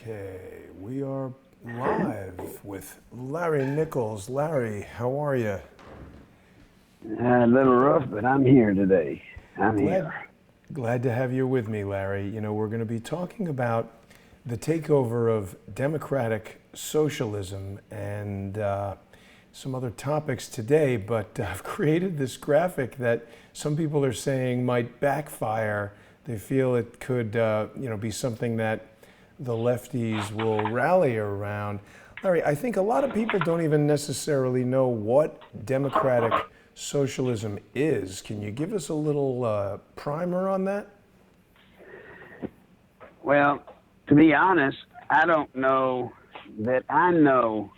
Okay, we are live with Larry Nichols. Larry, how are you? A little rough, but I'm here today. I'm here. Glad to have you with me, Larry. You know, we're going to be talking about the takeover of democratic socialism and some other topics today, but I've created this graphic that some people are saying might backfire. They feel it could, be something that the lefties will rally around. Larry, I think a lot of people don't even necessarily know what democratic socialism is. Can you give us a little primer on that? Well, to be honest, I don't know that I know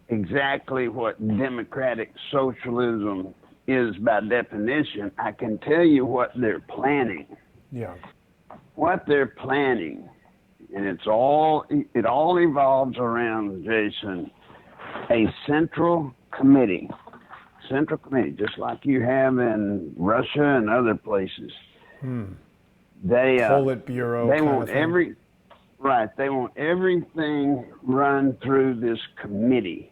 exactly what democratic socialism is by definition. I can tell you what they're planning. Yeah. What they're planning, and it all evolves around, Jason, a central committee, just like you have in Russia and other places. They Politburo. They want They want everything run through this committee.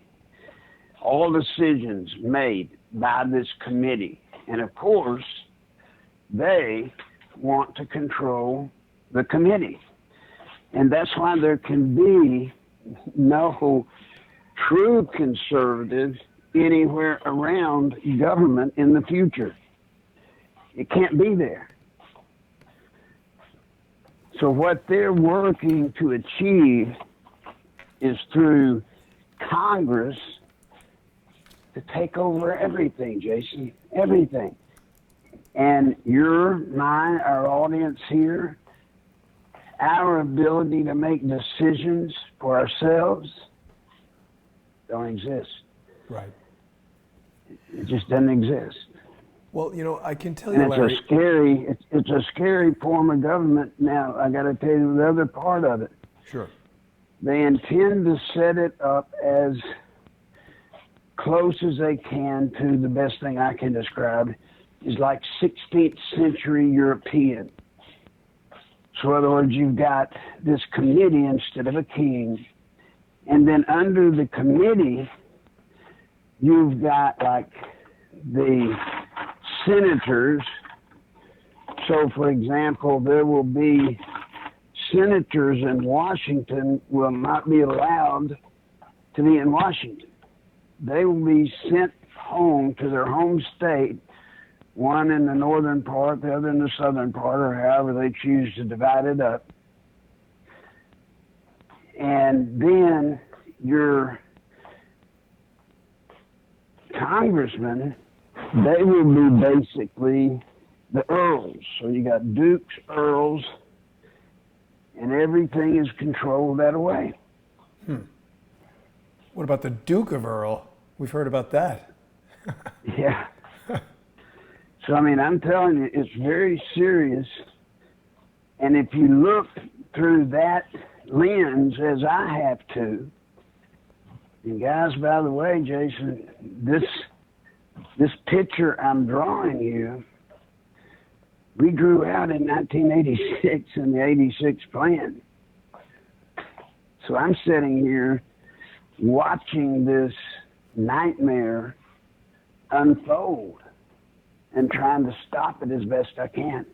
All decisions made by this committee, and of course, they want to control the committee. And that's why there can be no true conservative anywhere around government in the future. It can't be there. So what they're working to achieve is through Congress to take over everything, Jason, everything. And our audience here, our ability to make decisions for ourselves don't exist. Right. It just doesn't exist. Well, I can tell you, and Larry. It's a scary form of government. Now, I got to tell you the other part of it. Sure. They intend to set it up as close as they can to the best thing I can describe is like 16th century European. So in other words, you've got this committee instead of a king, and then under the committee, you've got like the senators. So for example, there will be senators in Washington will not be allowed to be in Washington. They will be sent home to their home state, one in the northern part, the other in the southern part, or however they choose to divide it up. And then your congressmen, they will be basically the earls. So you got dukes, earls, and everything is controlled that way. What about the Duke of Earl? We've heard about that. Yeah. So, I'm telling you, it's very serious. And if you look through that lens, as I have to, and guys, by the way, Jason, this picture I'm drawing you, we drew out in 1986 in the 86 plan. So I'm sitting here watching this nightmare unfold and trying to stop it as best I can.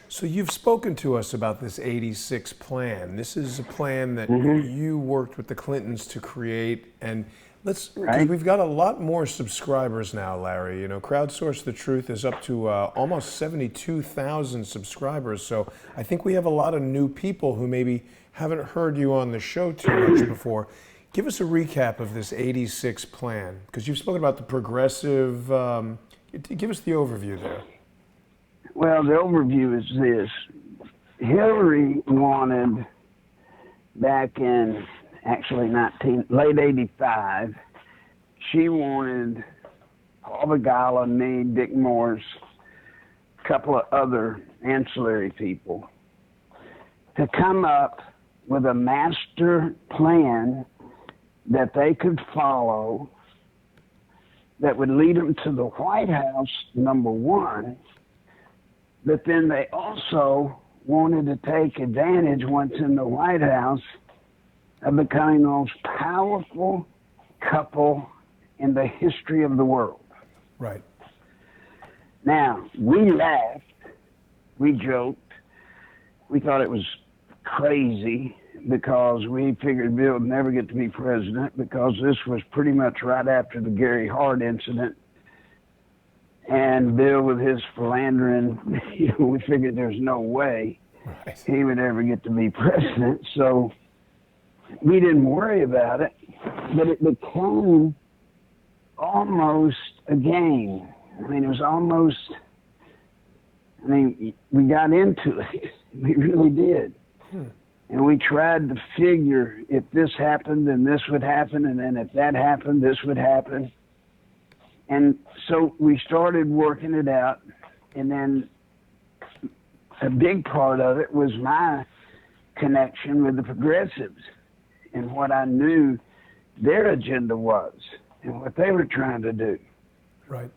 So you've spoken to us about this 86 plan. This is a plan that you worked with the Clintons to create, and because we've got a lot more subscribers now, Larry. Crowdsource The Truth is up to almost 72,000 subscribers. So I think we have a lot of new people who maybe haven't heard you on the show too much before. Give us a recap of this 86 plan, because you've spoken about the progressive. Give us the overview there. Well, the overview is this. Hillary wanted, back in actually late 85, she wanted Paul Begala, me, Dick Morris, a couple of other ancillary people to come up with a master plan that they could follow that would lead them to the White House, number one, but then they also wanted to take advantage, once in the White House, of becoming the most powerful couple in the history of the world. Right. Now, we laughed, we joked, we thought it was crazy because we figured Bill would never get to be president, because this was pretty much right after the Gary Hart incident. And Bill, with his philandering, we figured there's no way he would ever get to be president. So we didn't worry about it, but it became almost a game. I mean, it was almost, we got into it. We really did. And we tried to figure, if this happened, then this would happen, and then if that happened, this would happen. And so we started working it out, and then a big part of it was my connection with the progressives and what I knew their agenda was and what they were trying to do. Right.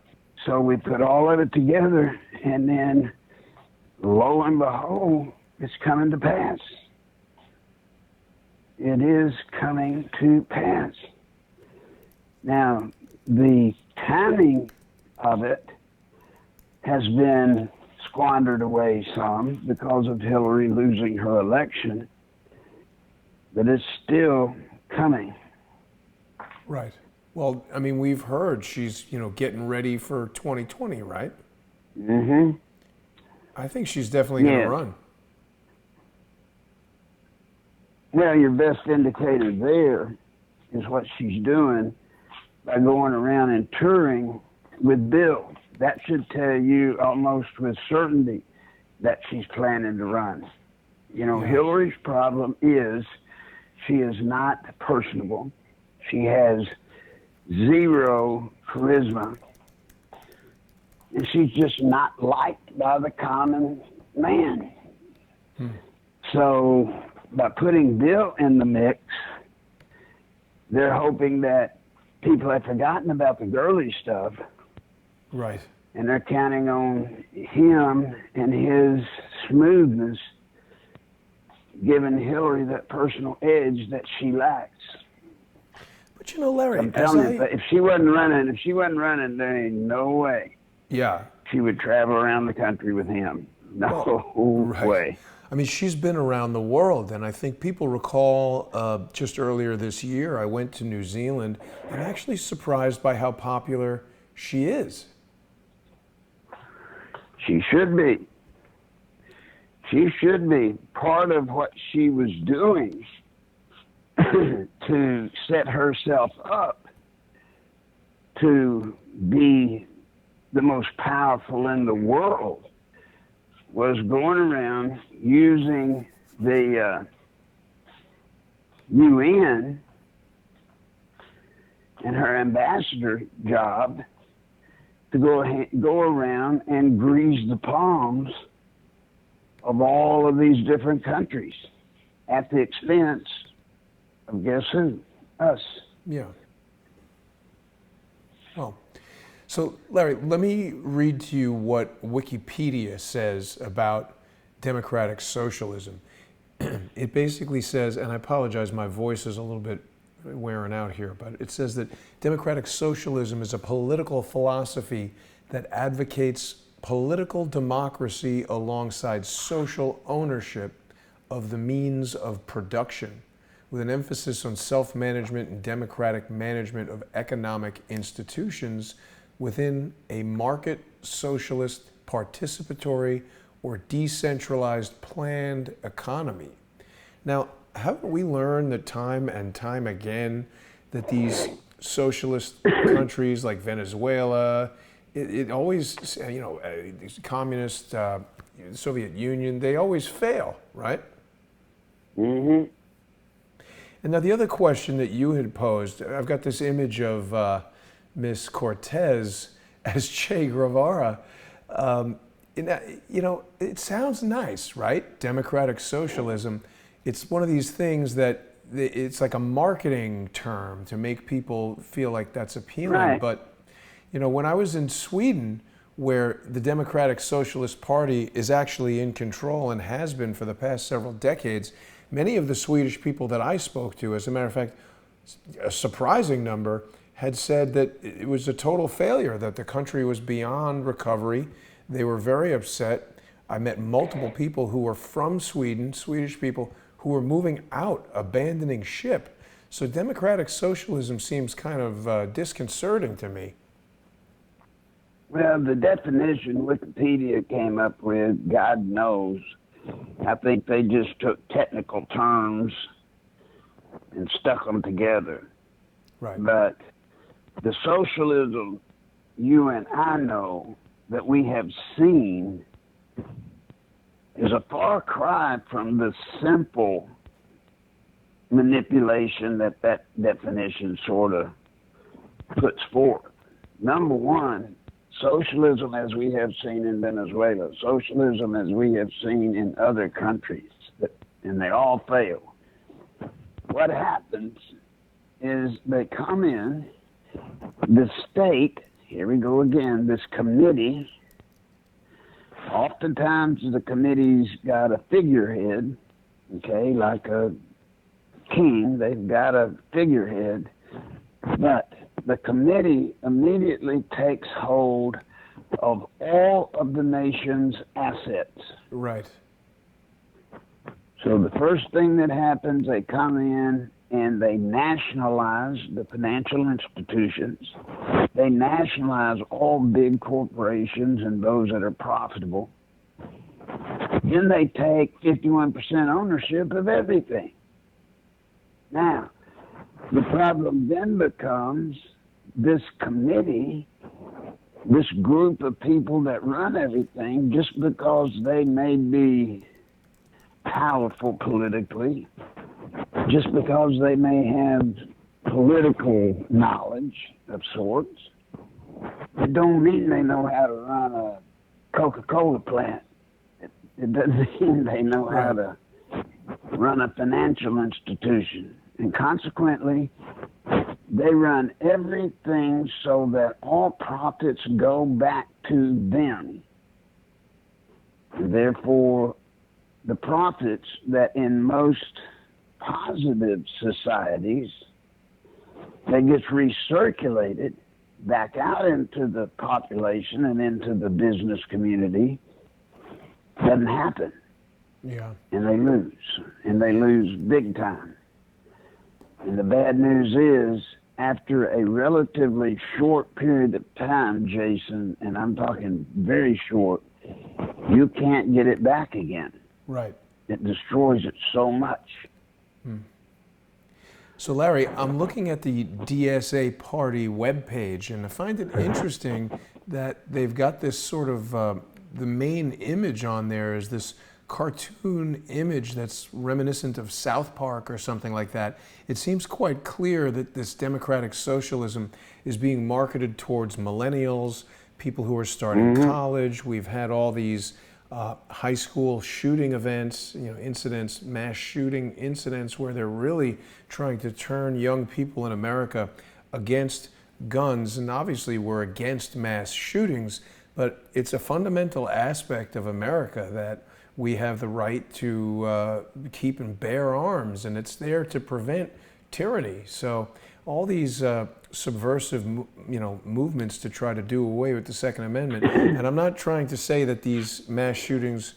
So we put all of it together, and then lo and behold, it's coming to pass. It is coming to pass. Now, the timing of it has been squandered away some because of Hillary losing her election, but it's still coming. Right. Well, I mean, we've heard she's, getting ready for 2020, right? Mm-hmm. I think she's definitely going to run. Well, your best indicator there is what she's doing by going around and touring with Bill. That should tell you almost with certainty that she's planning to run. Hillary's problem is she is not personable. She has zero charisma. And she's just not liked by the common man. So by putting Bill in the mix, they're hoping that people have forgotten about the girly stuff. Right. And they're counting on him and his smoothness, giving Hillary that personal edge that she lacks. But Larry, I'm telling you, if she wasn't running, there ain't no way. Yeah. She would travel around the country with him. No way. I mean, she's been around the world, and I think people recall just earlier this year, I went to New Zealand. I'm actually surprised by how popular she is. She should be. She should be. Part of what she was doing to set herself up to be the most powerful in the world was going around using the UN and her ambassador job to go around and grease the palms of all of these different countries at the expense of guess who? Us. Yeah. Well, so Larry, let me read to you what Wikipedia says about democratic socialism. It basically says, and I apologize, my voice is a little bit wearing out here, but it says that democratic socialism is a political philosophy that advocates political democracy alongside social ownership of the means of production, with an emphasis on self-management and democratic management of economic institutions within a market, socialist, participatory, or decentralized planned economy. Now, haven't we learned that time and time again that these socialist countries like Venezuela, it always, these communist, Soviet Union, they always fail, right? Mm-hmm. And now the other question that you had posed, I've got this image of Miss Cortez as Che Guevara. It sounds nice, right? Democratic socialism. It's one of these things that it's like a marketing term to make people feel like that's appealing. Right. But, when I was in Sweden, where the Democratic Socialist Party is actually in control and has been for the past several decades. Many of the Swedish people that I spoke to, as a matter of fact, a surprising number, had said that it was a total failure, that the country was beyond recovery. They were very upset. I met multiple people who were from Sweden, Swedish people, who were moving out, abandoning ship. So democratic socialism seems kind of disconcerting to me. Well, the definition Wikipedia came up with, God knows. I think they just took technical terms and stuck them together. Right. But the socialism you and I know that we have seen is a far cry from the simple manipulation that definition sort of puts forth. Number one, socialism as we have seen in Venezuela, socialism as we have seen in other countries, and they all fail. What happens is they come in, the state, here we go again, this committee, oftentimes the committee's got a figurehead, okay, like a king, they've got a figurehead, but the committee immediately takes hold of all of the nation's assets. Right. So the first thing that happens, they come in and they nationalize the financial institutions. They nationalize all big corporations and those that are profitable. Then they take 51% ownership of everything. Now, the problem then becomes this committee, this group of people that run everything, just because they may be powerful politically, just because they may have political knowledge of sorts, it don't mean they know how to run a Coca-Cola plant. It doesn't mean they know how to run a financial institution. And consequently, they run everything so that all profits go back to them. And therefore, the profits that in most positive societies, that gets recirculated back out into the population and into the business community, doesn't happen. Yeah. And they lose big time. And the bad news is, after a relatively short period of time, Jason, and I'm talking very short, you can't get it back again. Right. It destroys it so much. So Larry, I'm looking at the DSA party webpage, and I find it interesting that they've got this sort of, the main image on there is this cartoon image that's reminiscent of South Park or something like that. It seems quite clear that this democratic socialism is being marketed towards millennials, people who are starting college. We've had all these high school shooting events, incidents, mass shooting incidents where they're really trying to turn young people in America against guns. And obviously we're against mass shootings, but it's a fundamental aspect of America that we have the right to keep and bear arms, and it's there to prevent tyranny. So all these subversive, movements to try to do away with the Second Amendment. And I'm not trying to say that these mass shootings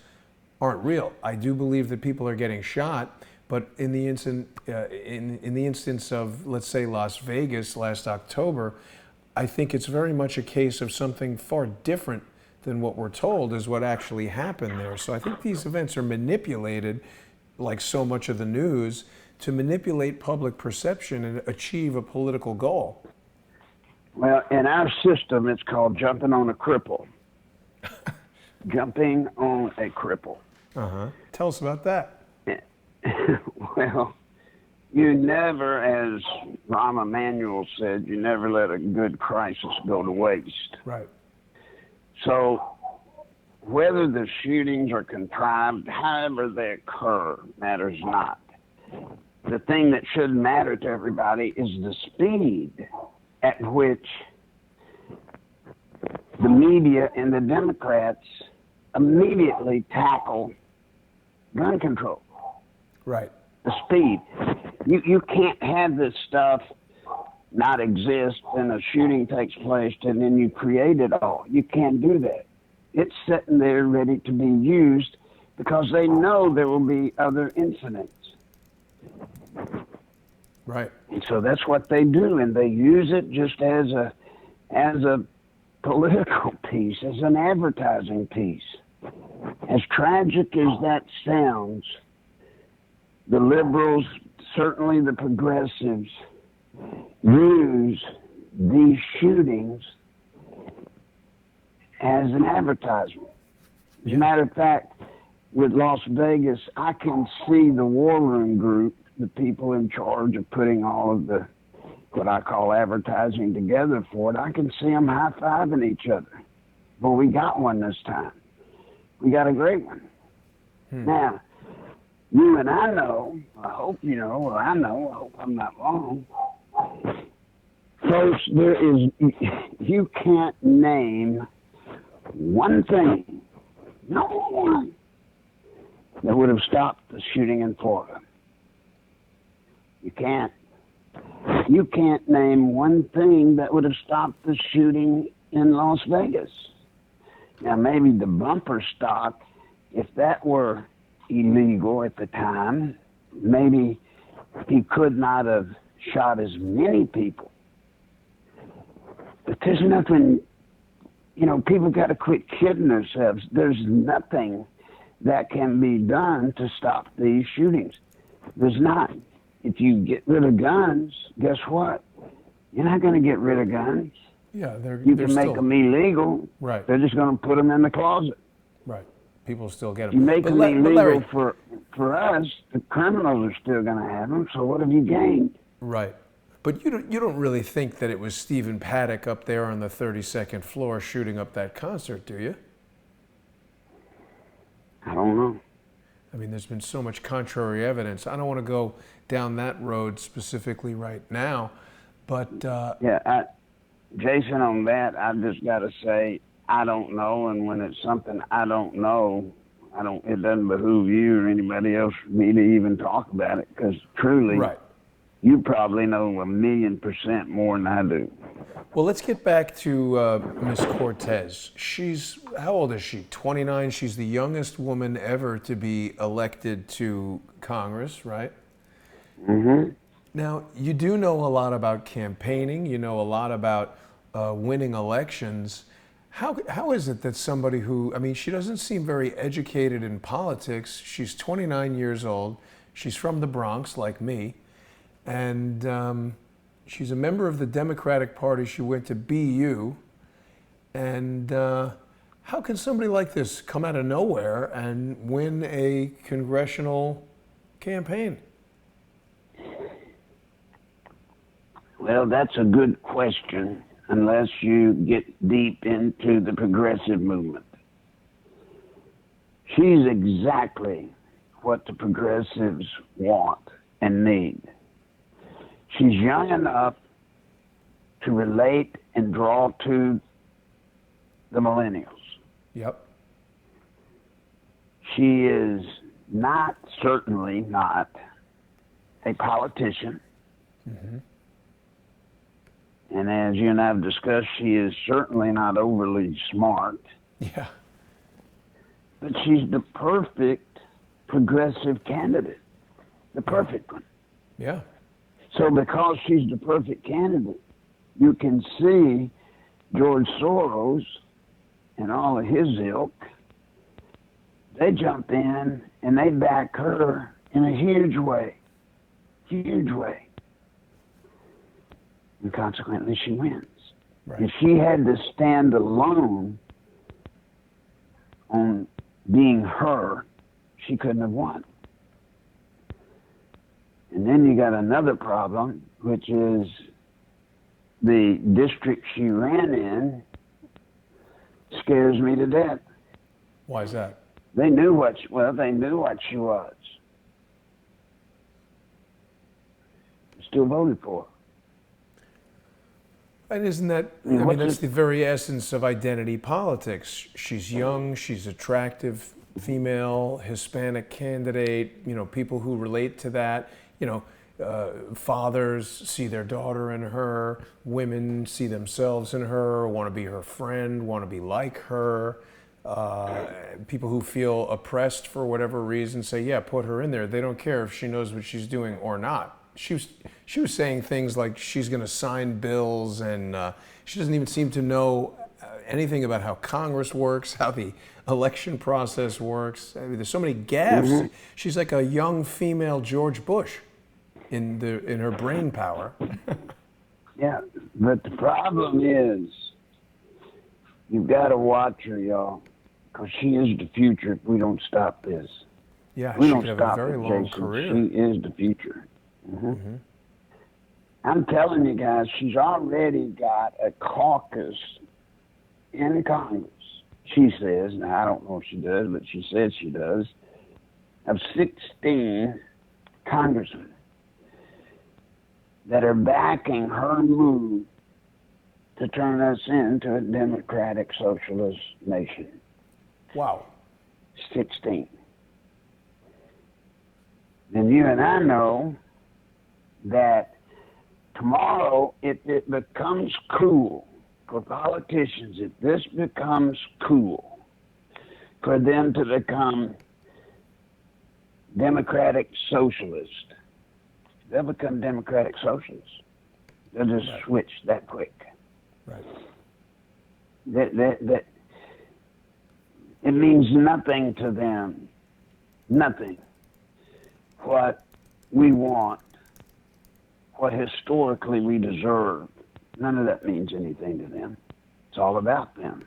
aren't real. I do believe that people are getting shot, but in the instance of, let's say, Las Vegas last October, I think it's very much a case of something far different than what we're told is what actually happened there. So I think these events are manipulated, like so much of the news, to manipulate public perception and achieve a political goal. Well, in our system, it's called jumping on a cripple. Jumping on a cripple. Tell us about that. Well, you never, as Rahm Emanuel said, you never let a good crisis go to waste. Right. So whether the shootings are contrived, however they occur, matters not. The thing that should matter to everybody is the speed at which the media and the Democrats immediately tackle gun control. Right. The speed. You can't have this stuff not exist and a shooting takes place and then you create it all. You can't do that. It's sitting there ready to be used because they know there will be other incidents. Right. And so that's what they do, and they use it just as a political piece, as an advertising piece. As tragic as that sounds, the liberals, certainly the progressives, use these shootings as an advertisement. As a matter of fact, with Las Vegas, I can see the War Room group, the people in charge of putting all of the, what I call advertising together for it, I can see them high-fiving each other. But we got one this time. We got a great one. Now, you and I know, I hope you know, or I know, I hope I'm not wrong. Folks, you can't name one thing, no one, that would have stopped the shooting in Florida. You can't. You can't name one thing that would have stopped the shooting in Las Vegas. Now, maybe the bumper stock, if that were illegal at the time, maybe he could not have shot as many people. But there's nothing, people got to quit kidding themselves. There's nothing that can be done to stop these shootings. There's not. If you get rid of guns, guess what? You're not going to get rid of guns. Yeah, you can make them illegal. Right. They're just going to put them in the closet. Right. People still get them. You make them illegal Larry, for us. The criminals are still going to have them. So what have you gained? Right. But you don't really think that it was Stephen Paddock up there on the 32nd floor shooting up that concert, do you? I don't know. I mean, there's been so much contrary evidence. I don't want to go down that road specifically right now, but Jason, on that, I just got to say, I don't know, and when it's something I don't know, it doesn't behoove you or anybody else for me to even talk about it, because truly, right. You probably know 1,000,000% more than I do. Well, let's get back to Miss Cortez. How old is she? 29. She's the youngest woman ever to be elected to Congress, right? Mm-hmm. Now, you do know a lot about campaigning. You know a lot about winning elections. How is it that somebody she doesn't seem very educated in politics. She's 29 years old. She's from the Bronx, like me. And she's a member of the Democratic Party. She went to BU. And how can somebody like this come out of nowhere and win a congressional campaign? Well, that's a good question, unless you get deep into the progressive movement. She's exactly what the progressives want and need. She's young enough to relate and draw to the millennials. Yep. She is certainly not a politician. Mm-hmm. And as you and I have discussed, she is certainly not overly smart. Yeah. But she's the perfect progressive candidate. The perfect one. Yeah. So because she's the perfect candidate, you can see George Soros and all of his ilk, they jump in and they back her in a huge way. Huge way. And consequently, she wins. Right. If she had to stand alone on being her, she couldn't have won. And then you got another problem, which is the district she ran in scares me to death. Why is that? They knew what she was. Still voted for her. And isn't that, I mean, that's the very essence of identity politics. She's young, she's attractive, female, Hispanic candidate, people who relate to that, fathers see their daughter in her, women see themselves in her, want to be her friend, want to be like her. People who feel oppressed for whatever reason say, yeah, put her in there. They don't care if she knows what she's doing or not. She was saying things like she's going to sign bills, and she doesn't even seem to know anything about how Congress works, how the election process works. I mean, there's so many gaffes. Mm-hmm. She's like a young female George Bush in her brain power. Yeah, but the problem is, you've got to watch her, y'all, because she is the future if we don't stop this. Yeah, we she don't could have stop a very long career. She is the future. Mm-hmm. Mm-hmm. I'm telling you guys, she's already got a caucus in Congress. She says, now I don't know if she does, but she says she does, of 16 congressmen that are backing her move to turn us into a democratic socialist nation. Wow. 16. And you and I know that tomorrow, if it becomes cool for politicians, if this becomes cool for them to become democratic socialists, they'll become democratic socialists. They'll just switch that quick. Right. That it means nothing to them. Nothing. What we want, what historically we deserve, none of that means anything to them. It's all about them.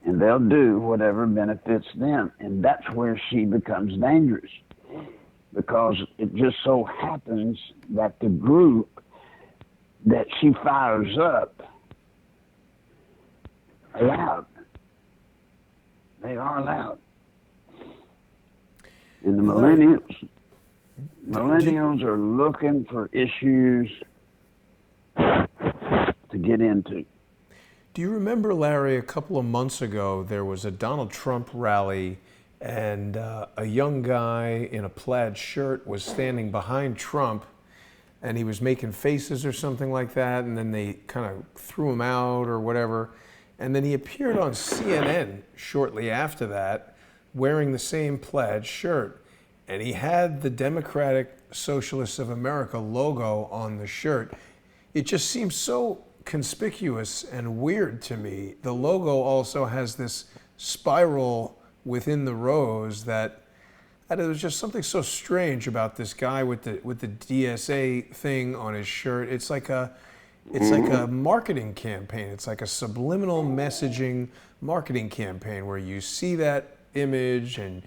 And they'll do whatever benefits them. And that's where she becomes dangerous. Because it just so happens that the group that she fires up are loud. They are loud. And the millennials are looking for issues to get into. Do you remember, Larry, a couple of months ago, there was a Donald Trump rally, and a young guy in a plaid shirt was standing behind Trump, and he was making faces or something like that, and then they kind of threw him out or whatever. And then he appeared on CNN shortly after that, wearing the same plaid shirt. And he had the Democratic Socialists of America logo on the shirt. It just seems so conspicuous and weird to me. The logo also has this spiral within the rows that there was just something so strange about this guy with the DSA thing on his shirt. It's like a marketing campaign. It's like a subliminal messaging marketing campaign where you see that image and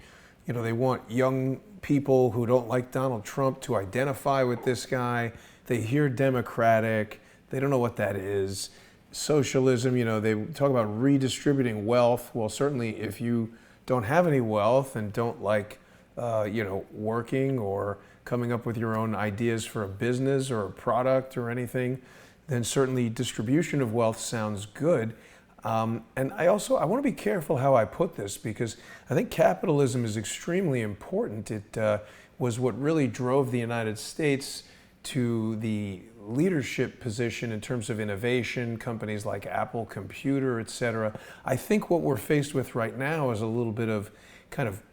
they want young people who don't like Donald Trump to identify with this guy. They hear Democratic. They don't know what that is. Socialism, they talk about redistributing wealth. Well, certainly if you don't have any wealth and don't like, working or coming up with your own ideas for a business or a product or anything, then certainly distribution of wealth sounds good. And I want to be careful how I put this, because I think capitalism is extremely important. It was what really drove the United States to the leadership position in terms of innovation, companies like Apple Computer, et cetera. I think what we're faced with right now is a little bit of kind of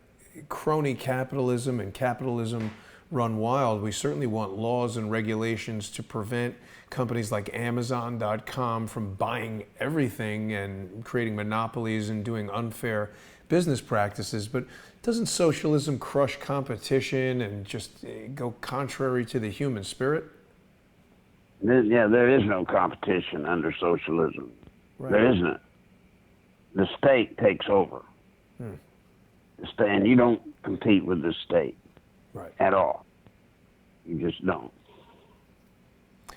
crony capitalism and capitalism run wild. We certainly want laws and regulations to prevent companies like Amazon.com from buying everything and creating monopolies and doing unfair business practices. But doesn't socialism crush competition and just go contrary to the human spirit? There is no competition under socialism. Right. There isn't. The state takes over. The state, and you don't compete with the state at all. You just don't.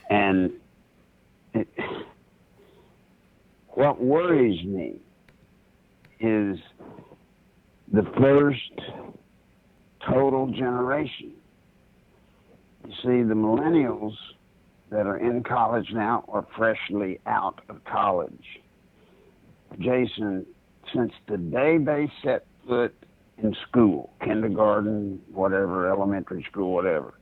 And what worries me is the first total generation. You see, the millennials, that are in college now or freshly out of college, Jason, since the day they set foot in school, kindergarten, whatever, elementary school, whatever,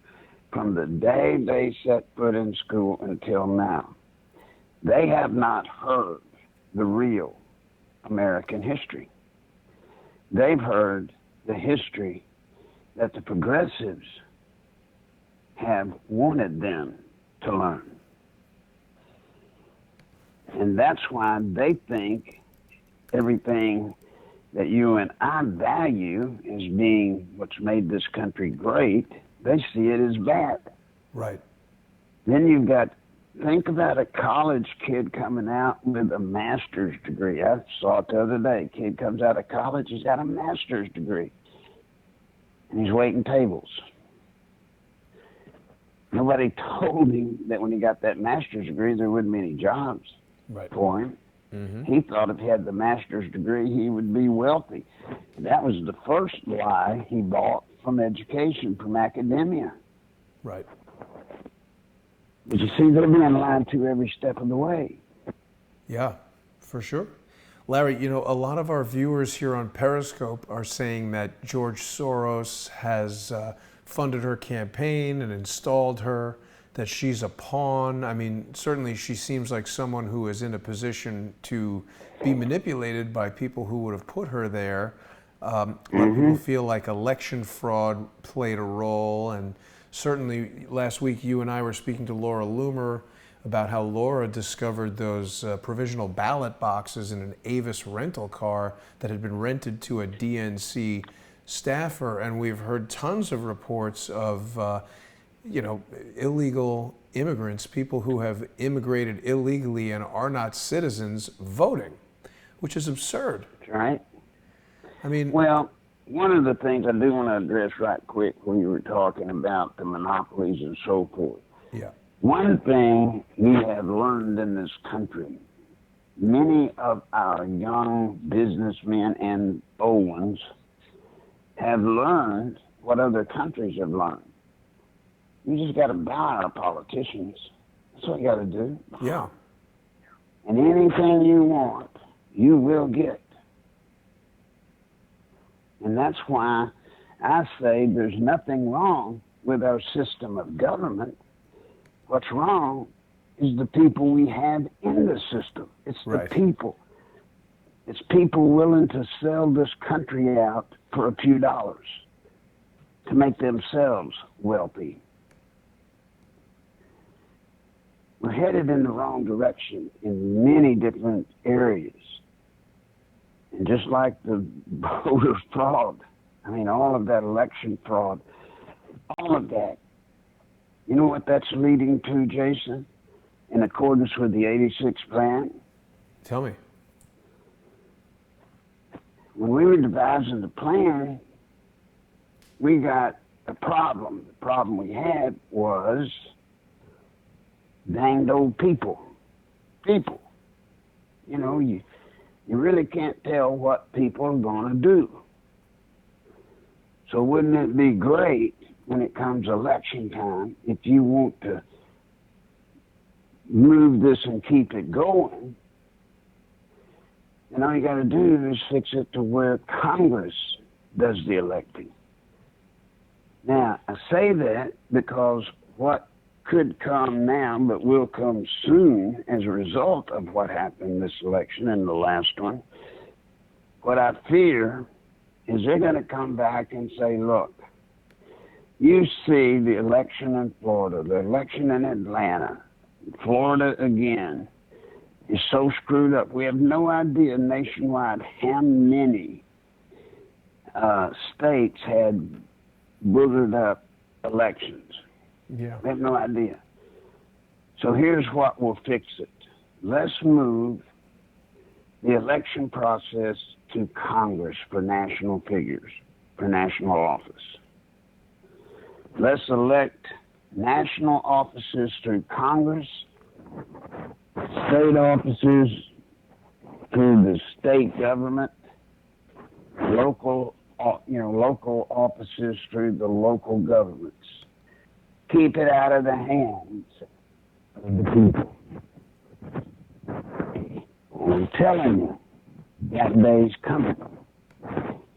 from the day they set foot in school until now, they have not heard the real American history. They've heard the history that the progressives have wanted them to learn. And that's why they think everything that you and I value as being what's made this country great, they see it as bad. Right. Then you've got, think about a college kid coming out with a master's degree. I saw it the other day. Kid comes out of college, he's got a master's degree. And he's waiting tables. Nobody told him that when he got that master's degree, there wouldn't be any jobs for him. Mm-hmm. He thought if he had the master's degree, he would be wealthy. That was the first lie he bought from education, from academia. Right. But you see, they're being lied to every step of the way. Yeah, for sure. Larry, you know, a lot of our viewers here on Periscope are saying that George Soros has funded her campaign and installed her, that she's a pawn. I mean, certainly she seems like someone who is in a position to be manipulated by people who would have put her there. A lot of people feel like election fraud played a role, and certainly last week you and I were speaking to Laura Loomer about how Laura discovered those provisional ballot boxes in an Avis rental car that had been rented to a DNC staffer, and we've heard tons of reports of illegal immigrants, people who have immigrated illegally and are not citizens, voting, which is absurd. That's right. I mean, well, one of the things I do want to address right quick when you were talking about the monopolies and so forth. Yeah. One thing we have learned in this country, many of our young businessmen and old ones have learned what other countries have learned. You just got to buy our politicians. That's what you got to do. Yeah. And anything you want, you will get. And that's why I say there's nothing wrong with our system of government. What's wrong is the people we have in the system. It's the people. It's people willing to sell this country out for a few dollars to make themselves wealthy. We're headed in the wrong direction in many different areas. And just like the voter fraud, I mean, all of that election fraud, all of that, you know what that's leading to, Jason, in accordance with the 86 plan? Tell me. When we were devising the plan, we got a problem. The problem we had was danged old people. People. You know, you really can't tell what people are going to do. So wouldn't it be great when it comes election time, if you want to move this and keep it going, then all you got to do is fix it to where Congress does the electing. Now, I say that because what could come now, but will come soon as a result of what happened this election and the last one, what I fear is they're going to come back and say, look, you see the election in Florida, the election in Atlanta, Florida again, is so screwed up. We have no idea nationwide how many states had boogered up elections. Yeah. We have no idea. So here's what will fix it. Let's move the election process to Congress for national figures, for national office. Let's elect national officers through Congress, state officers through the state government, local officers through the local governments. Keep it out of the hands of the people. And I'm telling you, that day's coming.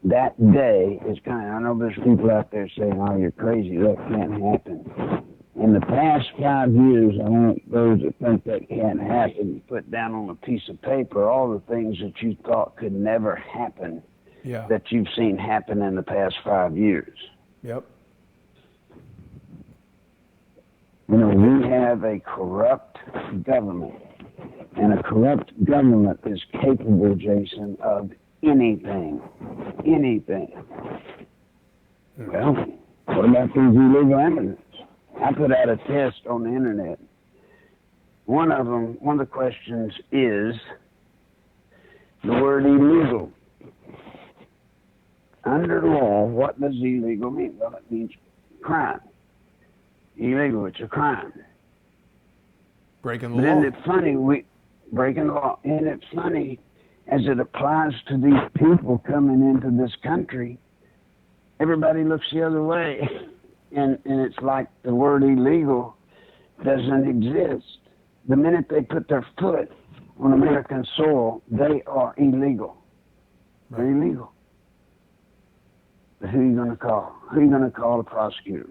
That day is coming. I know there's people out there saying, oh, you're crazy, that can't happen. In the past 5 years, I want those that think that can't happen to put down on a piece of paper all the things that you thought could never happen that you've seen happen in the past 5 years. Yep. You know, we have a corrupt government, and a corrupt government is capable, Jason, of anything. Anything. Well, what about these illegal immigrants? I put out a test on the internet. One of the questions is the word illegal. Under law, what does illegal mean? Well, it means crime. Illegal, it's a crime. Breaking the But law. isn't it funny, breaking the law, isn't it funny as it applies to these people coming into this country, everybody looks the other way. And it's like the word illegal doesn't exist. The minute they put their foot on American soil, they are illegal. Right. They're illegal. But who are you going to call? Who are you going to call the prosecutor?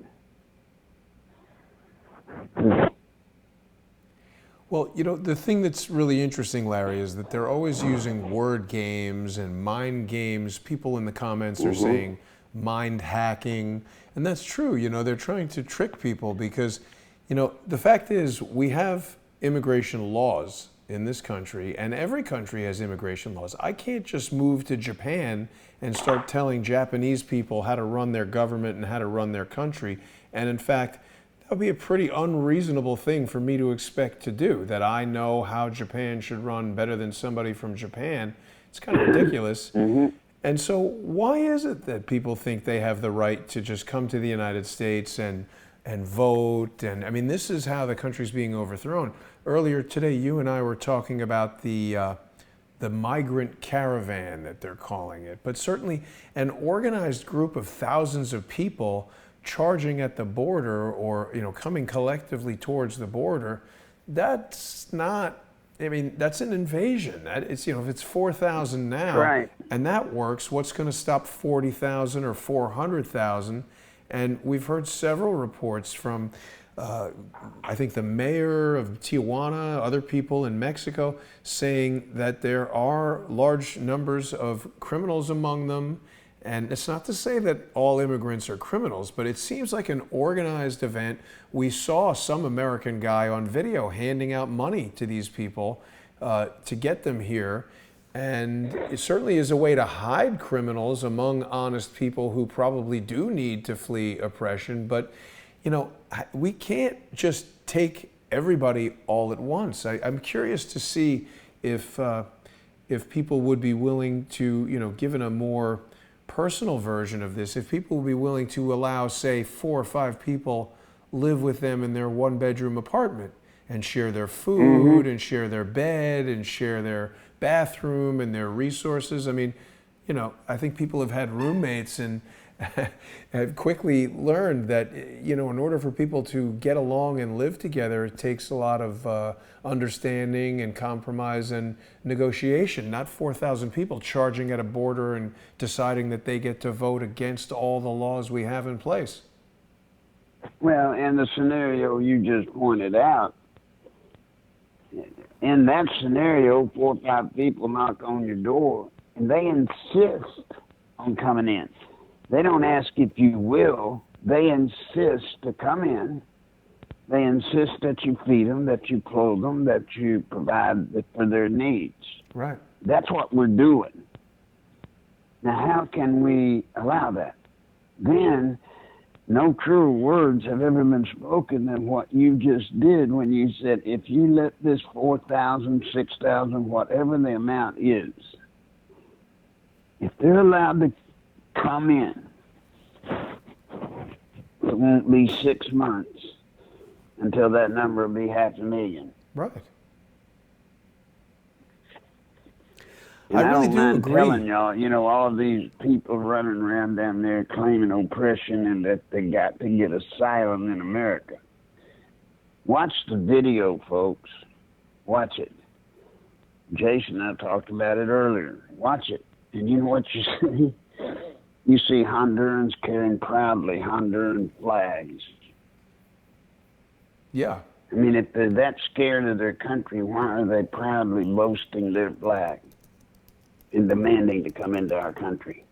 Well, you know, the thing that's really interesting, Larry, is that they're always using word games and mind games. People in the comments are saying mind hacking. And that's true. You know, they're trying to trick people because, you know, the fact is we have immigration laws in this country, and every country has immigration laws. I can't just move to Japan and start telling Japanese people how to run their government and how to run their country. And in fact, that would be a pretty unreasonable thing for me to expect to do, that I know how Japan should run better than somebody from Japan. It's kind of ridiculous. And so why is it that people think they have the right to just come to the United States and vote? And I mean, this is how the country's being overthrown. Earlier today, you and I were talking about the migrant caravan that they're calling it, but certainly an organized group of thousands of people charging at the border or, you know, coming collectively towards the border. That's not, I mean, that's an invasion. It's, you know, if it's 4,000 now, Right. and that works, what's going to stop 40,000 or 400,000? And we've heard several reports from, I think, the mayor of Tijuana, other people in Mexico, saying that there are large numbers of criminals among them. And it's not to say that all immigrants are criminals, but it seems like an organized event. We saw some American guy on video handing out money to these people to get them here. And it certainly is a way to hide criminals among honest people who probably do need to flee oppression. But, you know, we can't just take everybody all at once. I'm curious to see if people would be willing to, you know, given a more personal version of this, if people would be willing to allow, say, 4 or 5 people live with them in their 1-bedroom apartment and share their food and share their bed and share their bathroom and their resources. I mean, you know, I think people have had roommates and have quickly learned that, you know, in order for people to get along and live together, it takes a lot of understanding and compromise and negotiation, not 4,000 people charging at a border and deciding that they get to vote against all the laws we have in place. Well, in the scenario you just pointed out, in that scenario, 4 or 5 people knock on your door and they insist on coming in. They don't ask if you will. They insist to come in. They insist that you feed them, that you clothe them, that you provide for their needs. Right. That's what we're doing. Now, how can we allow that? Then, no truer words have ever been spoken than what you just did when you said, if you let this 4,000, 6,000, whatever the amount is, if they're allowed to come in, it won't be 6 months until that number will be 500,000. Right. And I really don't do mind agree. telling y'all, you know, all of these people running around down there claiming oppression and that they got to get asylum in America. Watch the video, folks. Watch it. Jason and I talked about it earlier. Watch it. And you know what you see? You see Hondurans carrying proudly Honduran flags. Yeah. I mean, if they're that scared of their country, why are they proudly boasting their flag and demanding to come into our country?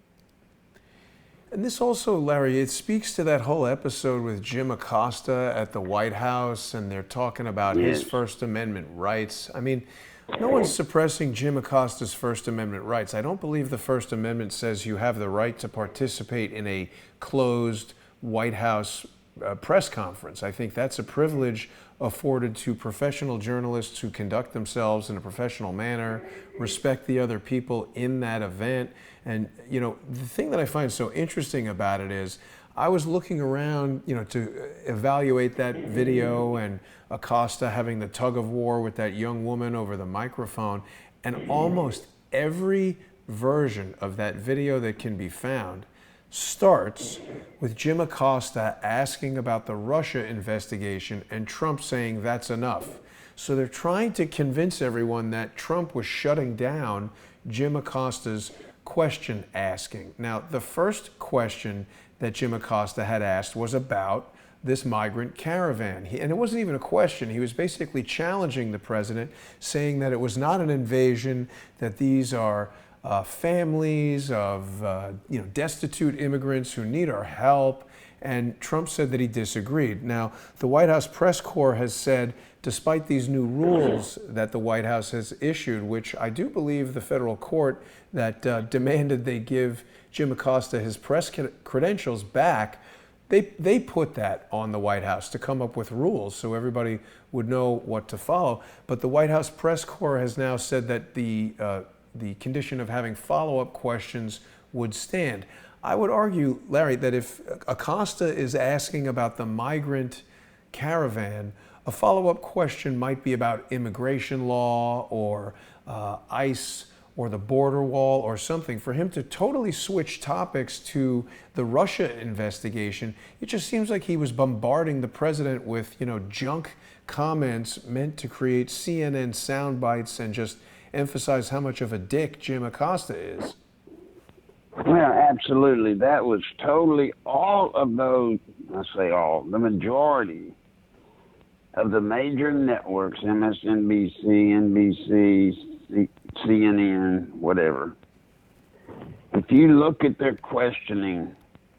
And this also, Larry, it speaks to that whole episode with Jim Acosta at the White House, and they're talking about his First Amendment rights. I mean, no one's suppressing Jim Acosta's First Amendment rights. I don't believe the First Amendment says you have the right to participate in a closed White House press conference. I think that's a privilege afforded to professional journalists who conduct themselves in a professional manner, respect the other people in that event. And, you know, the thing that I find so interesting about it is I was looking around, you know, to evaluate that video and Acosta having the tug of war with that young woman over the microphone, and almost every version of that video that can be found starts with Jim Acosta asking about the Russia investigation and Trump saying that's enough. So they're trying to convince everyone that Trump was shutting down Jim Acosta's question asking. Now, the first question that Jim Acosta had asked was about this migrant caravan. And it wasn't even a question. He was basically challenging the president, saying that it was not an invasion, that these are families of destitute immigrants who need our help. And Trump said that he disagreed. Now, the White House press corps has said, despite these new rules that the White House has issued, which I do believe the federal court that demanded they give Jim Acosta his press credentials back, they put that on the White House to come up with rules so everybody would know what to follow. But the White House press corps has now said that the condition of having follow-up questions would stand. I would argue, Larry, that if Acosta is asking about the migrant caravan, a follow-up question might be about immigration law or ICE or the border wall or something. For him to totally switch topics to the Russia investigation, it just seems like he was bombarding the president with, junk comments meant to create CNN sound bites and just emphasize how much of a dick Jim Acosta is. Well, absolutely. That was totally all of those, I say all, the majority of the major networks, MSNBC, NBC, CNN, whatever. If you look at their questioning,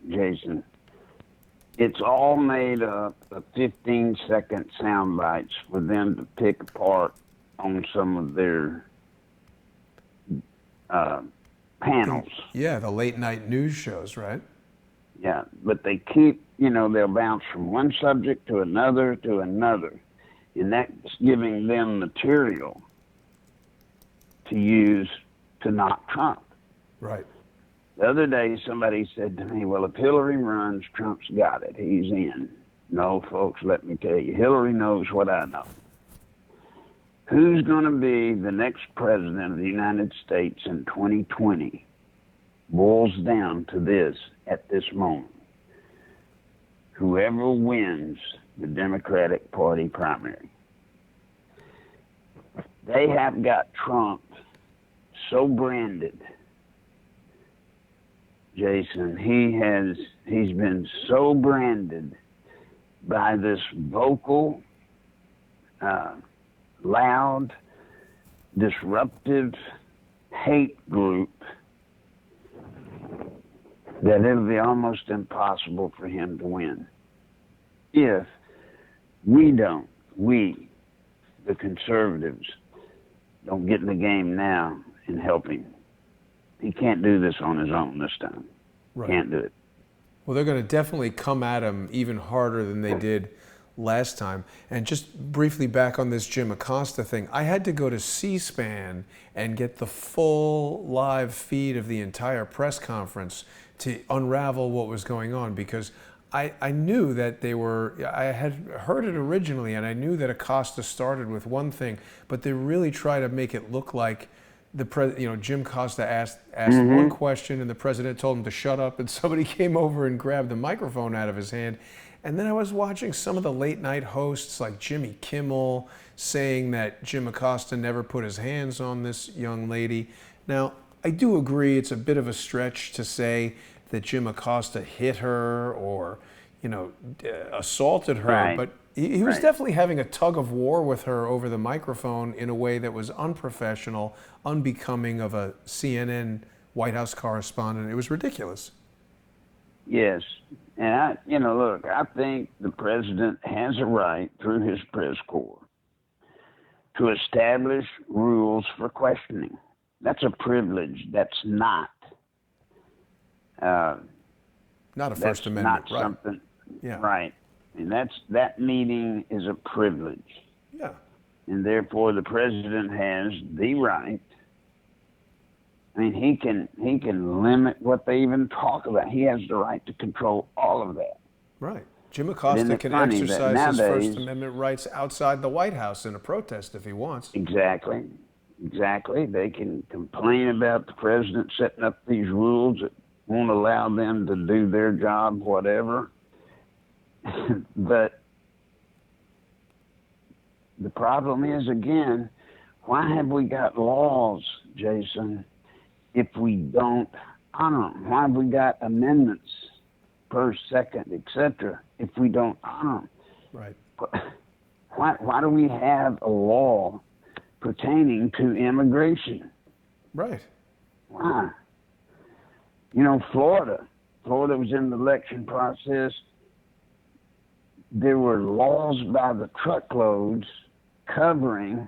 Jason, it's all made up of 15-second sound bites for them to pick apart on some of their panels. Yeah, the late night news shows, right? Yeah, but they keep, they'll bounce from one subject to another, and that's giving them material to use to knock Trump. Right. The other day, somebody said to me, well, if Hillary runs, Trump's got it. He's in. No, folks, let me tell you, Hillary knows what I know. Who's going to be the next president of the United States in 2020 boils down to this at this moment. Whoever wins the Democratic Party primary. They have got Trump so branded, Jason. He's been so branded by this vocal, loud, disruptive hate group that it'll be almost impossible for him to win. If we, the conservatives, don't get in the game now and help him. He can't do this on his own this time. Right. Can't do it. Well, they're going to definitely come at him even harder than they did last time. And just briefly back on this Jim Acosta thing, I had to go to C-SPAN and get the full live feed of the entire press conference to unravel what was going on, because I knew that I had heard it originally, and I knew that Acosta started with one thing, but they really try to make it look like Jim Acosta asked one question and the president told him to shut up, and somebody came over and grabbed the microphone out of his hand. And then I was watching some of the late night hosts like Jimmy Kimmel saying that Jim Acosta never put his hands on this young lady. Now, I do agree it's a bit of a stretch to say that Jim Acosta hit her or, assaulted her, Right. but he was Right. definitely having a tug of war with her over the microphone in a way that was unprofessional, unbecoming of a CNN White House correspondent. It was ridiculous. Yes. And look, I think the president has a right through his press corps to establish rules for questioning. That's a privilege. That's not. Not a First Amendment, not right? something. Yeah. Right. And that meeting is a privilege. Yeah. And therefore the president has the right. I mean, he can limit what they even talk about. He has the right to control all of that. Right. Jim Acosta can funny that exercise his nowadays- First Amendment rights outside the White House in a protest if he wants. Exactly. They can complain about the president setting up these rules that won't allow them to do their job, whatever. But the problem is, again, why have we got laws, Jason, if we don't honor them? Why have we got amendments, first, second, etc., if we don't honor them? Right. Why do we have a law pertaining to immigration? Right. Why? Florida was in the election process. There were laws by the truckloads covering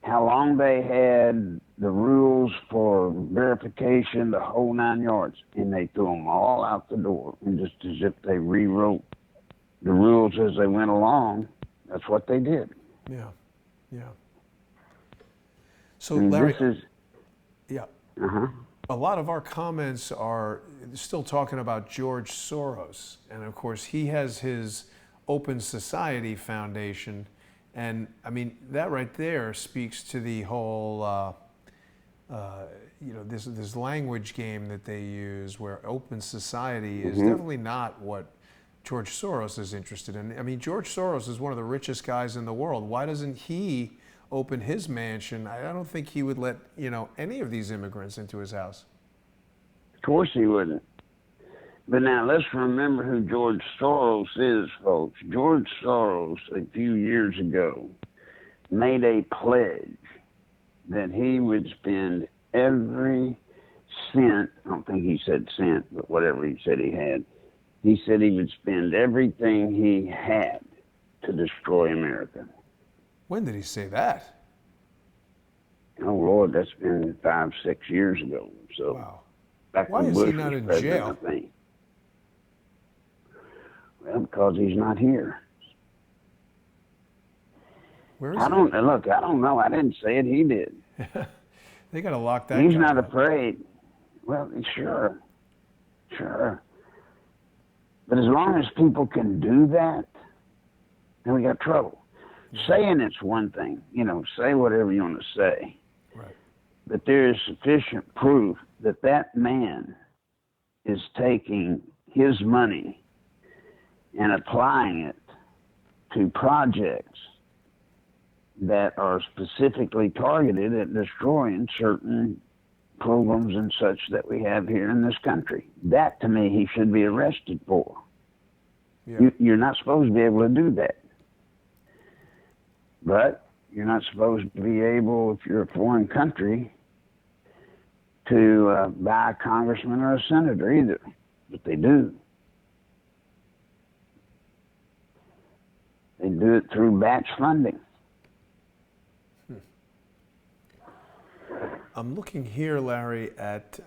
how long they had the rules for verification, the whole 9 yards, and they threw them all out the door, and just as if they rewrote the rules as they went along. That's what they did. Yeah. Yeah. So, I mean, Larry, this is yeah. uh-huh. A lot of our comments are still talking about George Soros. And of course, he has his Open Society Foundation. And I mean, that right there speaks to the whole, this language game that they use where open society is definitely not what George Soros is interested in. I mean, George Soros is one of the richest guys in the world. Why doesn't he open his mansion? I don't think he would let, any of these immigrants into his house. Of course he wouldn't. But now let's remember who George Soros is, folks. George Soros, a few years ago, made a pledge that he would spend every cent, I don't think he said cent, but whatever he said he had, he said he would spend everything he had to destroy America. When did he say that? Oh, Lord, that's been 5-6 years ago. So Wow. back Why when is Bush he not was in president, jail? I think. Well, because he's not here. Where is I don't know. I didn't say it. He did. he? They got to lock that He's guy not up. afraid. Well, sure. But as long as people can do that, then we got trouble. Saying it's one thing, say whatever you want to say. Right. But there is sufficient proof that that man is taking his money and applying it to projects that are specifically targeted at destroying certain programs and such that we have here in this country. That, to me, he should be arrested for. Yeah. You're not supposed to be able to do that. But you're not supposed to be able, if you're a foreign country, to buy a congressman or a senator either. But they do. They do it through batch funding. I'm looking here, Larry, at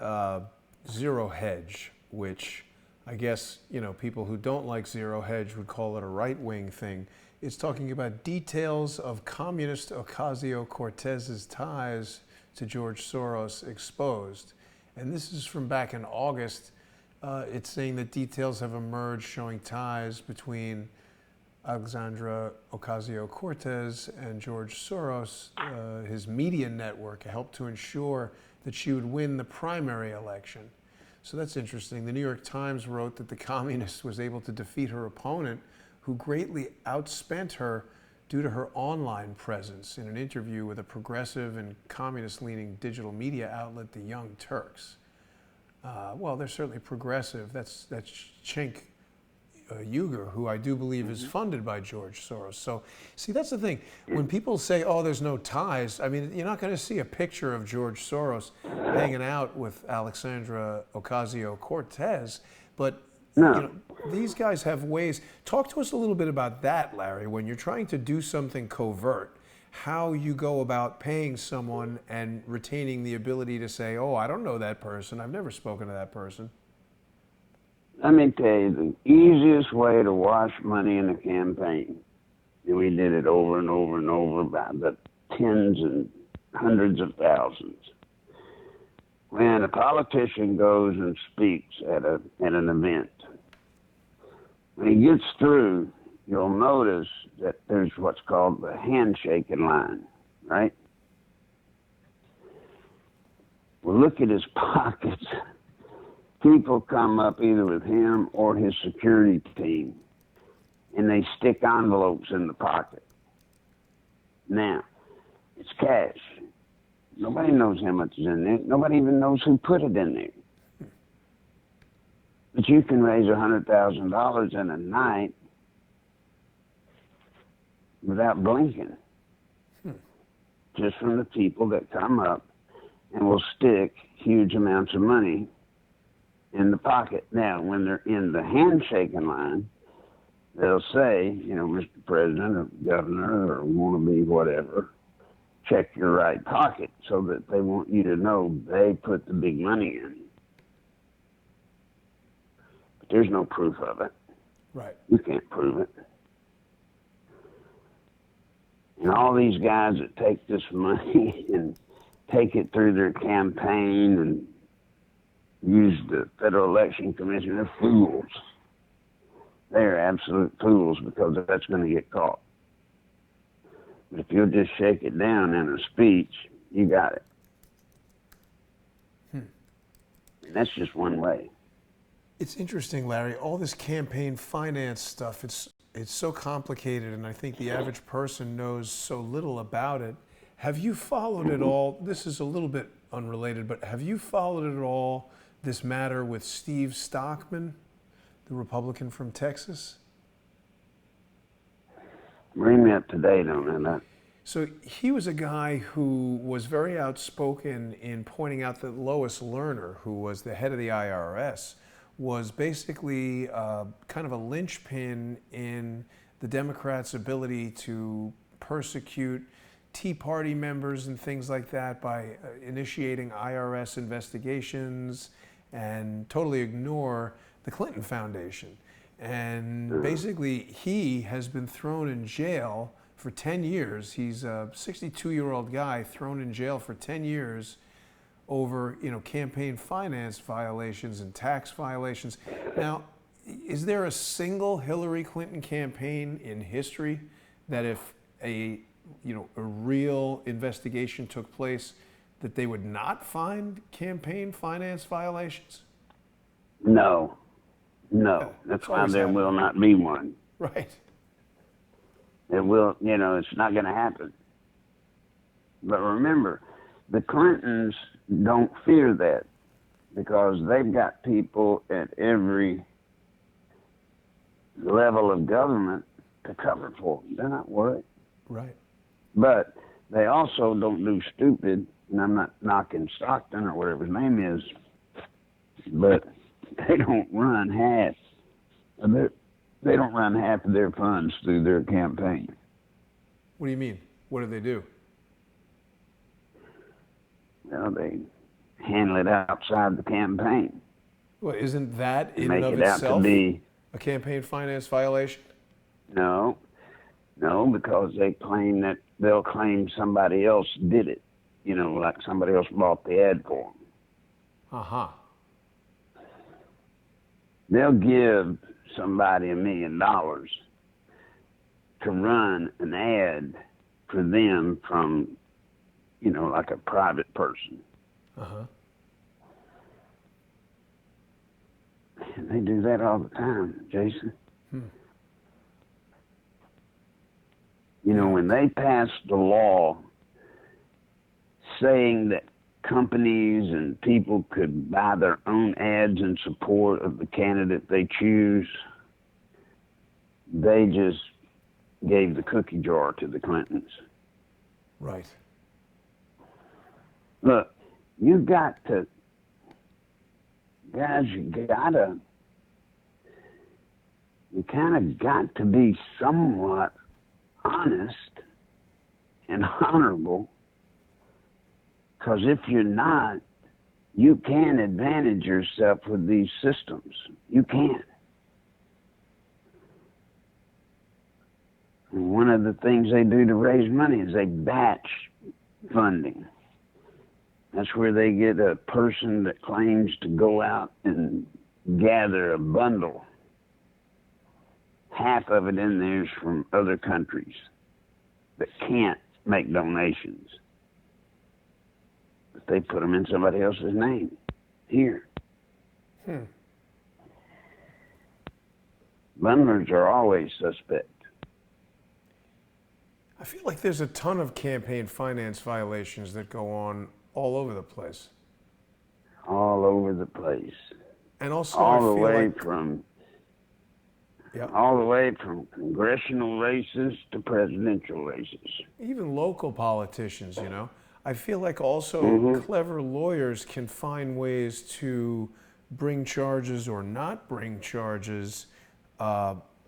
Zero Hedge, which I guess, people who don't like Zero Hedge would call it a right-wing thing. It's talking about details of communist Ocasio-Cortez's ties to George Soros exposed. And this is from back in August. It's saying that details have emerged showing ties between Alexandra Ocasio-Cortez and George Soros. His media network helped to ensure that she would win the primary election. So that's interesting. The New York Times wrote that the communist was able to defeat her opponent, who greatly outspent her due to her online presence, in an interview with a progressive and communist-leaning digital media outlet, the Young Turks. Well, they're certainly progressive. That's Cenk Uygur, who I do believe is funded by George Soros. So, see, that's the thing. When people say, oh, there's no ties, I mean, you're not going to see a picture of George Soros hanging out with Alexandra Ocasio-Cortez, but No. you know, these guys have ways. Talk to us a little bit about that, Larry, when you're trying to do something covert, how you go about paying someone and retaining the ability to say, oh, I don't know that person, I've never spoken to that person. Let me tell you, the easiest way to wash money in a campaign, and we did it over and over and over by the tens and hundreds of thousands. When a politician goes and speaks at an event, when he gets through, you'll notice that there's what's called the handshaking line, right? Well, look at his pockets. People come up either with him or his security team, and they stick envelopes in the pocket. Now, it's cash. Nobody knows how much is in there. Nobody even knows who put it in there. But you can raise $100,000 in a night without blinking, just from the people that come up and will stick huge amounts of money in the pocket. Now, when they're in the handshaking line, they'll say, you know, Mr. President or Governor or want to be whatever, check your right pocket, so that they want you to know they put the big money in. But there's no proof of it. Right. You can't prove it. And all these guys that take this money and take it through their campaign and use the Federal Election Commission, they're fools. They're absolute fools, because that's going to get caught. But if you'll just shake it down in a speech, you got it. And that's just one way. It's interesting, Larry, all this campaign finance stuff, it's so complicated, and I think the average person knows so little about it. Have you followed it all? This is a little bit unrelated, but have you followed it all, this matter with Steve Stockman, the Republican from Texas? Bring me up to date on that. So he was a guy who was very outspoken in pointing out that Lois Lerner, who was the head of the IRS, was basically kind of a linchpin in the Democrats' ability to persecute Tea Party members and things like that by initiating IRS investigations and totally ignore the Clinton Foundation. And basically, he has been thrown in jail for 10 years. He's a 62-year-old guy thrown in jail for 10 years over, you know, campaign finance violations and tax violations. Now, is there a single Hillary Clinton campaign in history that if a real investigation took place, that they would not find campaign finance violations? No. That's why there will not be one. Right. It will, it's not going to happen. But remember, the Clintons don't fear that, because they've got people at every level of government to cover for them. They're not worried. Right. But they also don't do stupid, and I'm not knocking Stockton or whatever his name is, but they don't run half of their funds through their campaign. What do you mean? What do they do? Well, they handle it outside the campaign. Well, isn't that in Make and of it out itself to be, a campaign finance violation? No, because they'll claim somebody else did it. Like somebody else bought the ad for them. Uh-huh. They'll give somebody $1 million to run an ad for them from, like a private person. Uh-huh. And they do that all the time, Jason. You know, when they passed the law saying that companies and people could buy their own ads in support of the candidate they choose, they just gave the cookie jar to the Clintons. Right. Look, you got to, guys, you kind of got to be somewhat honest and honorable, because if you're not, you can advantage yourself with these systems. You can. And one of the things they do to raise money is they batch funding. That's where they get a person that claims to go out and gather a bundle. Half of it in there is from other countries that can't make donations. But they put them in somebody else's name here. Bundlers are always suspect. I feel like there's a ton of campaign finance violations that go on all over the place. All over the place. And also, all I the feel way like, from yeah, all the way from congressional races to presidential races. even local politicians, you know. I feel like also clever lawyers can find ways to bring charges or not bring charges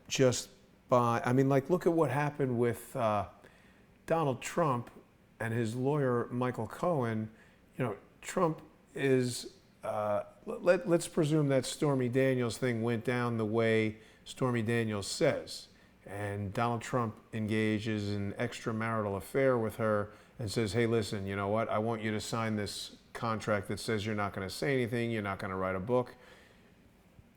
just by, I mean, like, look at what happened with Donald Trump and his lawyer, Michael Cohen. You know, Trump is, let's presume that Stormy Daniels thing went down the way Stormy Daniels says. And Donald Trump engages in an extramarital affair with her and says, hey, listen, you know what? I want you to sign this contract that says you're not going to say anything, you're not going to write a book.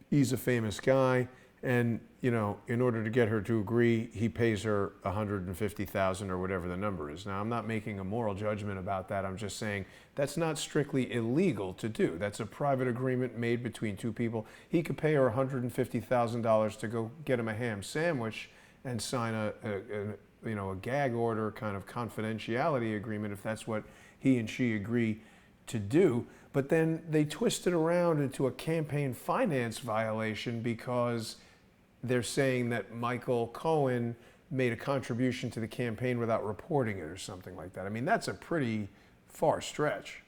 He's a famous guy. And, you know, in order to get her to agree, he pays her $150,000 or whatever the number is. Now, I'm not making a moral judgment about that. I'm just saying that's not strictly illegal to do. That's a private agreement made between two people. He could pay her $150,000 to go get him a ham sandwich and sign a gag order kind of confidentiality agreement if that's what he and she agree to do. But then they twist it around into a campaign finance violation because they're saying that Michael Cohen made a contribution to the campaign without reporting it or something like that. I mean, that's a pretty far stretch.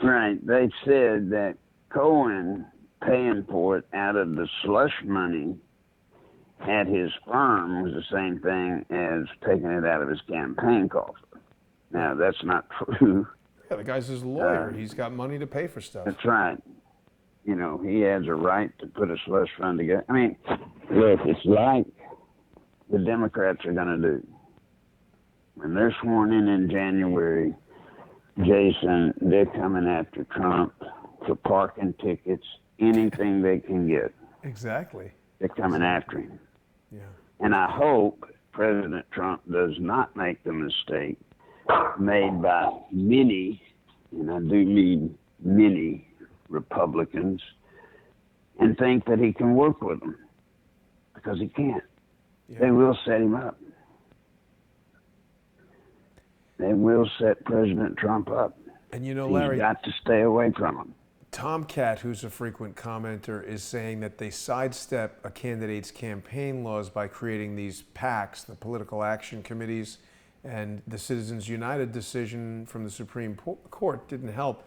Right. They said that Cohen paying for it out of the slush money at his firm was the same thing as taking it out of his campaign coffer. Now, that's not true. Yeah, the guy's his lawyer. He's got money to pay for stuff. That's right. You know, he has a right to put a slush fund together. I mean, look, it's like the Democrats are going to do. When they're sworn in January, Jason, they're coming after Trump for parking tickets, anything they can get. Exactly. They're coming after him. Yeah. And I hope President Trump does not make the mistake made by many, and I do mean many, Republicans, and think that he can work with them, because he can't. Yeah. They will set him up. They will set President Trump up. And you know, Larry, he's got to stay away from him. Tomcat, who's a frequent commenter, is saying that they sidestep a candidate's campaign laws by creating these PACs, the political action committees, and the Citizens United decision from the Supreme Court didn't help.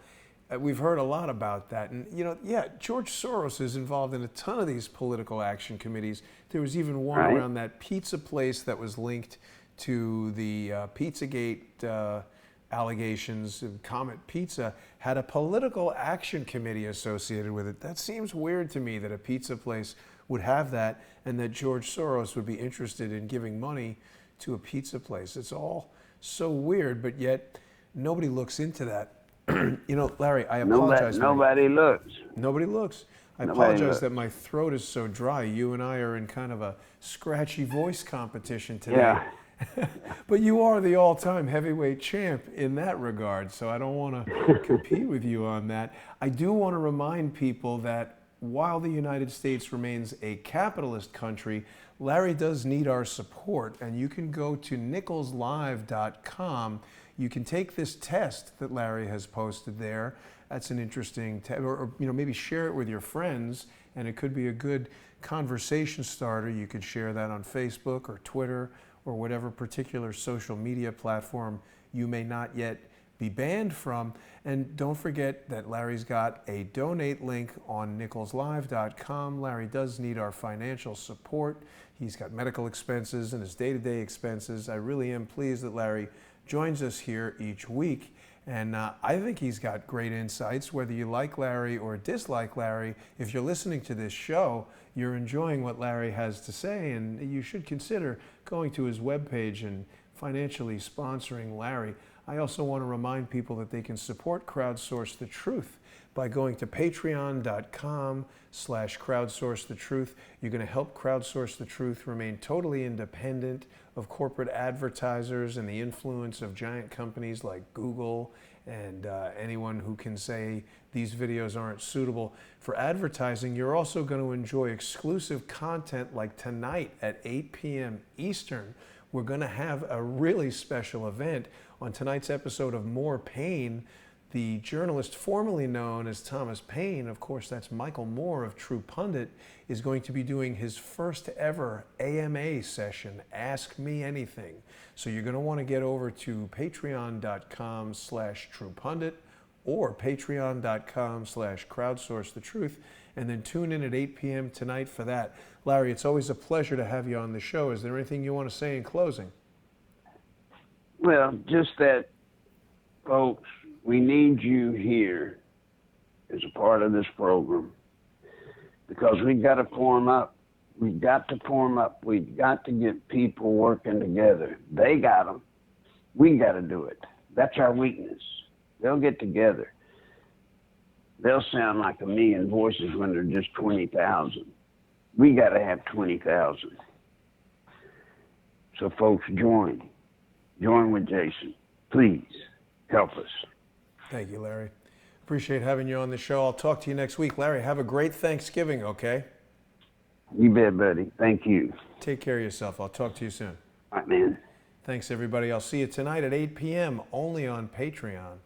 We've heard a lot about that. And, you know, yeah, George Soros is involved in a ton of these political action committees. There was even one around that pizza place that was linked to the Pizzagate allegations. Comet Pizza had a political action committee associated with it. That seems weird to me, that a pizza place would have that and that George Soros would be interested in giving money to a pizza place. It's all so weird, but yet nobody looks into that. You know, Larry, I apologize. Nobody looks. Nobody looks. I apologize that my throat is so dry. You and I are in kind of a scratchy voice competition today. Yeah. But you are the all-time heavyweight champ in that regard, so I don't want to compete with you on that. I do want to remind people that while the United States remains a capitalist country, Larry does need our support, and you can go to nicholslive.com. You can take this test that Larry has posted there. That's an interesting test, or maybe share it with your friends, and it could be a good conversation starter. You could share that on Facebook or Twitter or whatever particular social media platform you may not yet be banned from. And don't forget that Larry's got a donate link on nicholslive.com. Larry does need our financial support. He's got medical expenses and his day-to-day expenses. I really am pleased that Larry joins us here each week. And I think he's got great insights. Whether you like Larry or dislike Larry, if you're listening to this show, you're enjoying what Larry has to say, and you should consider going to his webpage and financially sponsoring Larry. I also want to remind people that they can support Crowdsource the Truth by going to patreon.com/crowdsource the truth. You're going to help Crowdsource the Truth remain totally independent of corporate advertisers and the influence of giant companies like Google and anyone who can say these videos aren't suitable for advertising. You're also going to enjoy exclusive content like tonight at 8 p.m. Eastern. We're going to have a really special event on tonight's episode of More Pain. The journalist formerly known as Thomas Paine, of course that's Michael Moore of True Pundit, is going to be doing his first ever AMA session, Ask Me Anything. So you're going to want to get over to patreon.com/truepundit or patreon.com/crowdsourcethetruth, and then tune in at 8 p.m. tonight for that. Larry, it's always a pleasure to have you on the show. Is there anything you want to say in closing? Well, just that, folks, we need you here as a part of this program because we've got to form up. We've got to form up. We've got to get people working together. They got them. We got to do it. That's our weakness. They'll get together. They'll sound like a million voices when they're just 20,000. We got to have 20,000. So, folks, join. Join with Jason. Please help us. Thank you, Larry. Appreciate having you on the show. I'll talk to you next week. Larry, have a great Thanksgiving, okay? You bet, buddy. Thank you. Take care of yourself. I'll talk to you soon. All right, man. Thanks, everybody. I'll see you tonight at 8 p.m. only on Patreon.